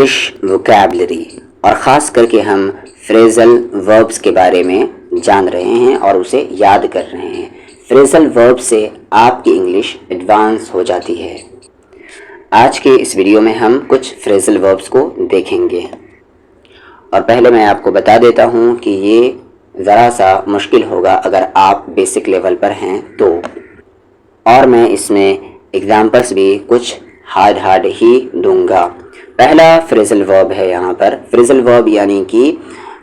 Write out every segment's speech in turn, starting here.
English vocabulary और ख़ास करके हम फ्रेज़ल वर्ब्स के बारे में जान रहे हैं और उसे याद कर रहे हैं। फ्रेज़ल वर्ब से आपकी इंग्लिश एडवांस हो जाती है। आज के इस वीडियो में हम कुछ फ्रेज़ल वर्ब्स को देखेंगे और पहले मैं आपको बता देता हूँ कि ये ज़रा सा मुश्किल होगा अगर आप बेसिक लेवल पर हैं तो, और मैं इसमें एग्जाम्पल्स भी कुछ हार्ड ही दूंगा। पहला फ्रेज़ल वर्ब है यहाँ पर। फ्रेज़ल वर्ब यानी कि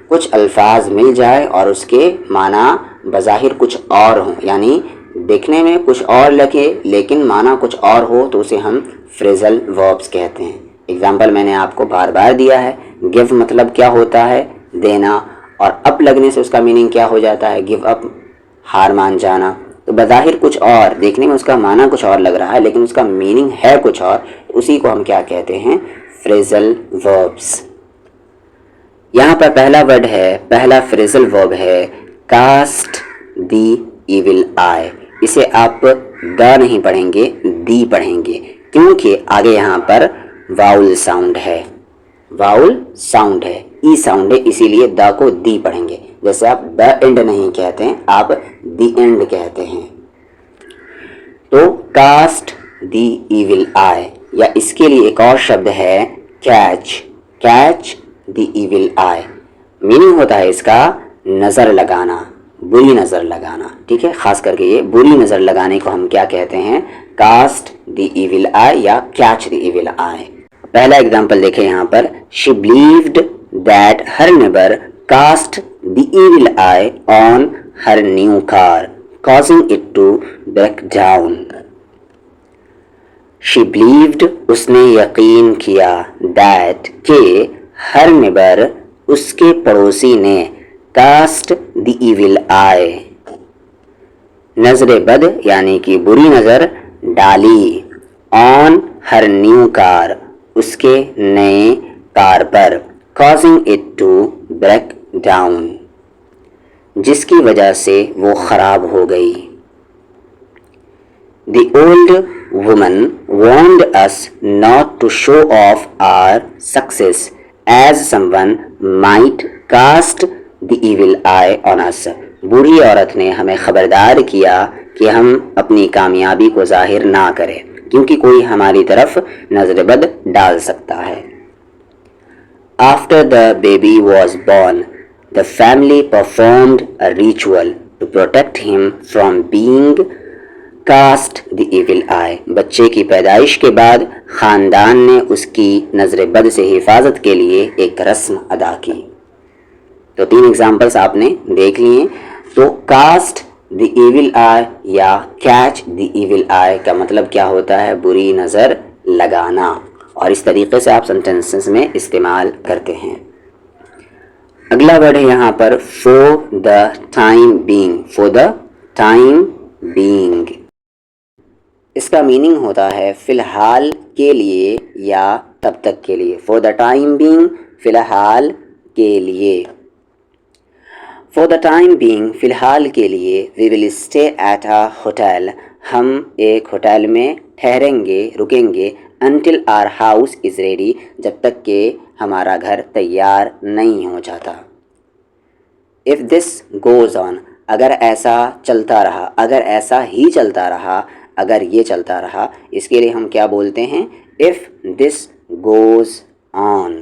कुछ अल्फाज मिल जाए और उसके माना बज़ाहिर कुछ और हो, यानी देखने में कुछ और लगे लेकिन माना कुछ और हो, तो उसे हम फ्रेज़ल वर्ब्स कहते हैं। एग्जाम्पल मैंने आपको बार बार दिया है। गिव मतलब क्या होता है? देना, और अप लगने से उसका मीनिंग क्या हो जाता है? गिव अप, हार मान जाना। तो बज़ाहिर कुछ और, देखने में उसका माना कुछ और लग रहा है लेकिन उसका मीनिंग है कुछ और, उसी को हम क्या कहते हैं? Phrasal verbs. यहाँ पर पहला फ्रेज़ल वर्ब है कास्ट द इविल आई। इसे आप द नहीं पढ़ेंगे, दी पढ़ेंगे, क्योंकि आगे यहाँ पर वाउल साउंड है, ई साउंड है, इसीलिए द को दी पढ़ेंगे। जैसे आप द एंड नहीं कहते हैं, आप दी एंड कहते हैं। तो कास्ट दी इविल आई, या इसके लिए एक और शब्द है catch the evil I. Meaning होता है इसका नज़र लगाना, बुरी नज़र लगाना। ठीक है, खास करके ये बुरी नज़र लगाने को हम क्या कहते हैं? कास्ट दी इविल आई या कैच दी इविल आई। पहला एग्जाम्पल देखें यहाँ पर। She believed that her neighbour cast the evil eye on her new car, causing it to break down. She believed, उसने यकीन किया, that के हर नेबर उसके पड़ोसी ने, cast the evil eye नजर बद यानी कि बुरी नज़र डाली, on her new car उसके नए कार पर, causing it to break down जिसकी वजह से वो खराब हो गई। The old woman warned us not to show off our success as someone might cast the evil eye on us. बुरी औरत ने हमें खबरदार किया कि हम अपनी कामयाबी को जाहिर ना करें, क्योंकि कोई हमारी तरफ नजर बद डाल सकता है। After the baby was born, the family performed a ritual to protect him from being cast the evil eye. बच्चे की पैदाइश के बाद खानदान ने उसकी नजर बद से हिफाजत के लिए एक रस्म अदा की। तो 3 एग्जाम्पल्स आपने देख लिए। तो कास्ट द इविल आई या कैच द इविल आई का मतलब क्या होता है? बुरी नज़र लगाना, और इस तरीके से आप सेंटेंसेस में इस्तेमाल करते हैं। अगला वर्ड है यहाँ पर फॉर द टाइम बीइंग। इसका मीनिंग होता है फिलहाल के लिए या तब तक के लिए। फॉर द टाइम बीइंग, फिलहाल के लिए। फॉर द टाइम बीइंग, फिलहाल के लिए। We will stay at a hotel, हम एक होटल में ठहरेंगे, रुकेंगे। Until our house is ready, जब तक कि हमारा घर तैयार नहीं हो जाता। इफ़ दिस गोज़ ऑन, अगर ऐसा चलता रहा, अगर ऐसा ही चलता रहा, अगर ये चलता रहा, इसके लिए हम क्या बोलते हैं? If this goes on.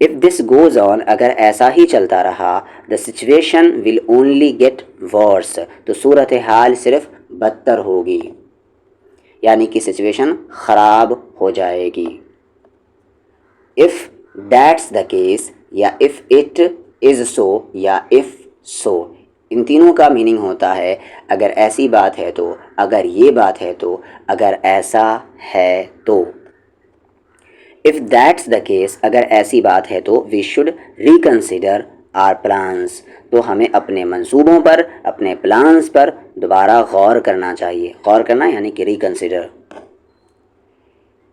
If this goes on, अगर ऐसा ही चलता रहा, the situation will only get worse, तो सूरत हाल सिर्फ बदतर होगी, यानी कि सिचुएशन ख़राब हो जाएगी। इफ़ दैट्स द केस, या इफ़ इट इज़ सो, या इफ़ सो, इन तीनों का मीनिंग होता है अगर ऐसी बात है तो, अगर ये बात है तो, अगर ऐसा है तो। इफ़ दैट्स द केस, अगर ऐसी बात है तो, we should reconsider our plans, तो हमें अपने मंसूबों पर, अपने प्लान्स पर दोबारा गौर करना चाहिए। गौर करना यानी कि reconsider.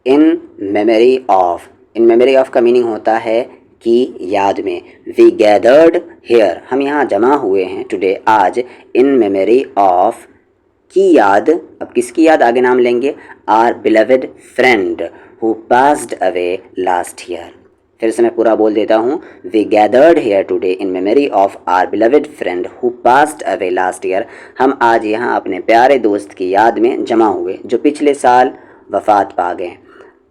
In memory of, in memory of का मीनिंग होता है कि याद में। वी गैदर्ड हेयर, हम यहाँ जमा हुए हैं टुडे, आज। इन मेमोरी ऑफ की याद, अब किसकी याद? आगे नाम लेंगे। Our beloved friend, who passed away last year. फिर से मैं पूरा बोल देता हूँ. We gathered here today in memory of our beloved friend who passed away last year. हम आज यहाँ अपने प्यारे दोस्त की याद में जमा हुए जो पिछले साल वफ़ात पा गए.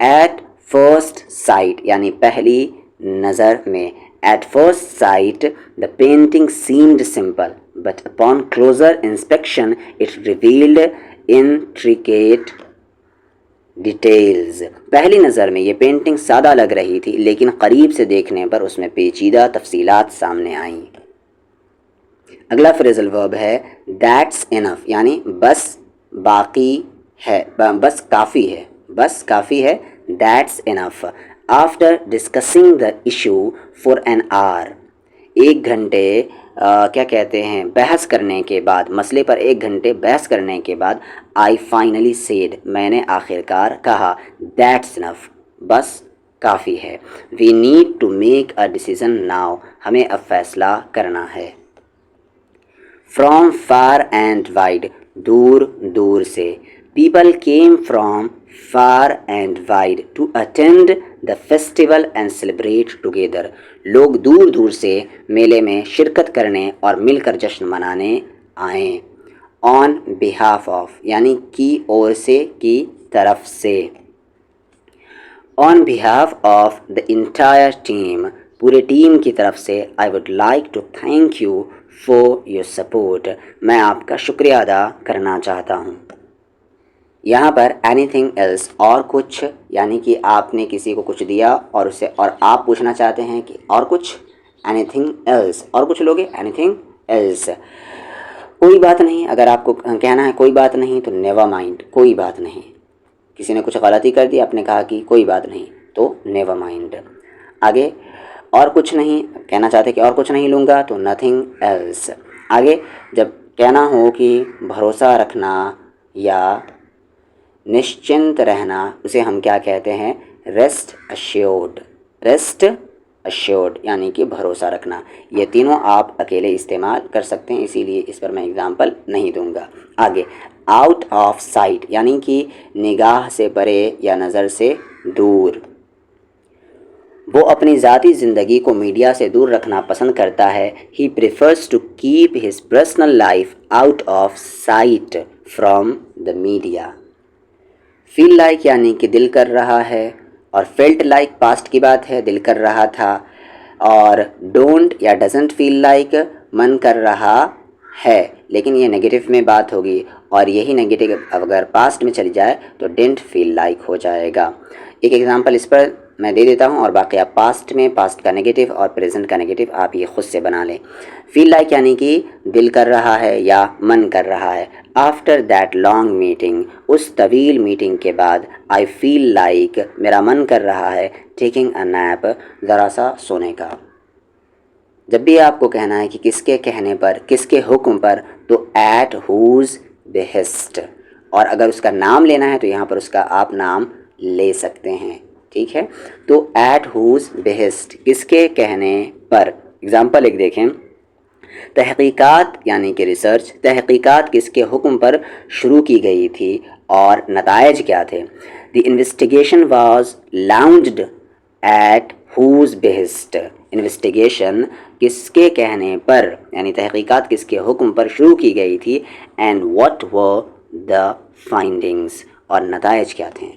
At first sight यानी पहली नज़र में. At first sight the painting seemed simple, but upon closer inspection it revealed intricate details. पहली नज़र में ये पेंटिंग सादा लग रही थी, लेकिन करीब से देखने पर उसमें पेचीदा तफसीलात सामने आईं. अगला फ्रेजल वर्ब है दैट्स इनफ यानी बस बाकी है, बस काफ़ी है, बस काफ़ी है. That's enough. After discussing the issue for an hour. एक घंटे क्या कहते हैं बहस करने के बाद, मसले पर एक घंटे बहस करने के बाद आई फाइनली सेड मैंने आखिरकार कहा दैट्स इनफ बस काफ़ी है. We need to make a decision now हमें अब फैसला करना है. फ्रॉम फार एंड वाइड दूर दूर से. People came from far and wide to attend the festival and celebrate together. लोग दूर दूर से मेले में शिरकत करने और मिलकर जश्न मनाने आए. ऑन बिहाफ ऑफ यानी की ओर से, की तरफ से. On behalf of the entire team पूरे टीम की तरफ से. I would like to thank you for your support मैं आपका शुक्रिया अदा करना चाहता हूँ. यहाँ पर एनीथिंग एल्स और कुछ यानी कि आपने किसी को कुछ दिया और उससे और आप पूछना चाहते हैं कि और कुछ. एनीथिंग एल्स और कुछ लोगे एनीथिंग एल्स. कोई बात नहीं. अगर आपको कहना है कोई बात नहीं तो नेवर माइंड कोई बात नहीं. किसी ने कुछ गलती कर दी, आपने कहा कि कोई बात नहीं तो नेवर माइंड. आगे और कुछ नहीं कहना चाहते कि और कुछ नहीं लूँगा तो नथिंग एल्स. आगे जब कहना हो कि भरोसा रखना या निश्चिंत रहना उसे हम क्या कहते हैं रेस्ट अश्योर्ड. रेस्ट अश्योर्ड यानी कि भरोसा रखना. ये तीनों आप अकेले इस्तेमाल कर सकते हैं, इसीलिए इस पर मैं एग्जांपल नहीं दूंगा. आगे आउट ऑफ साइट यानी कि निगाह से परे या नज़र से दूर. वो अपनी ज़ाती ज़िंदगी को मीडिया से दूर रखना पसंद करता है. He prefers to keep his personal life out of sight from the media. Feel like यानी कि दिल कर रहा है, और फेल्ट लाइक पास्ट की बात है, दिल कर रहा था. और डोंट या डजंट फील लाइक मन कर रहा है, लेकिन ये नेगेटिव में बात होगी, और यही नेगेटिव अगर पास्ट में चली जाए तो डिडंट फील लाइक हो जाएगा. एक एग्जांपल इस पर मैं दे देता हूँ और बाकी आप पास्ट में पास्ट का नेगेटिव और प्रेजेंट का नेगेटिव आप ये खुद से बना लें. फील लाइक यानी कि दिल कर रहा है या मन कर रहा है. आफ्टर दैट लॉन्ग मीटिंग उस तवील मीटिंग के बाद. आई फील लाइक मेरा मन कर रहा है टेकिंग अ नैप ज़रा सा सोने का. जब भी आपको कहना है कि किसके कहने पर, किसके हुक्म पर, तो एट हुज बेहेस्ट. और अगर उसका नाम लेना है तो यहाँ पर उसका आप नाम ले सकते हैं. ठीक है, तो एट हुज बेहेस्ट किसके कहने पर. एग्जाम्पल एक देखें. तहकीकात यानी कि रिसर्च. तहकीकात किसके हुक्म पर शुरू की गई थी और नतायज क्या थे. The investigation was launched at whose behest. Investigation किसके कहने पर यानी तहकीकात किसके हुक्म पर शुरू की गई थी. And what were the findings और नतायज क्या थे.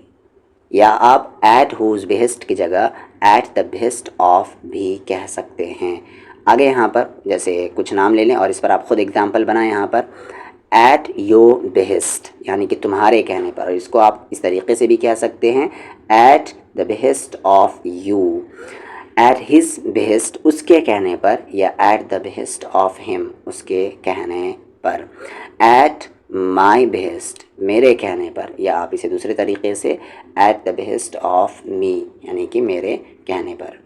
या आप एट हुज बेहेस्ट की जगह एट द बेहेस्ट ऑफ भी कह सकते हैं. आगे यहाँ पर जैसे कुछ नाम ले लें और इस पर आप ख़ुद एग्जाम्पल बनाएं. यहाँ पर एट योर बेहेस्ट यानी कि तुम्हारे कहने पर, और इसको आप इस तरीके से भी कह सकते हैं at the behest of you. At his behest उसके कहने पर, या at the behest of him उसके कहने पर. एट माई बेहेस्ट मेरे कहने पर, या आप इसे दूसरे तरीके से at the behest of me यानी कि मेरे कहने पर.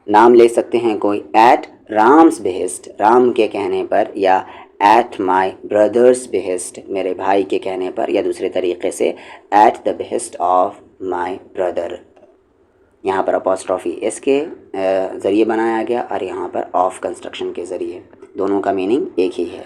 नाम ले सकते हैं कोई. एट राम्स बेहेस्ट राम के कहने पर, या एट माई ब्रदर्स बेहेस्ट मेरे भाई के कहने पर, या दूसरे तरीके से at the behest of my brother. यहाँ पर अपॉस्ट्रॉफी एस के ज़रिए बनाया गया और यहाँ पर ऑफ कंस्ट्रक्शन के ज़रिए. दोनों का मीनिंग एक ही है.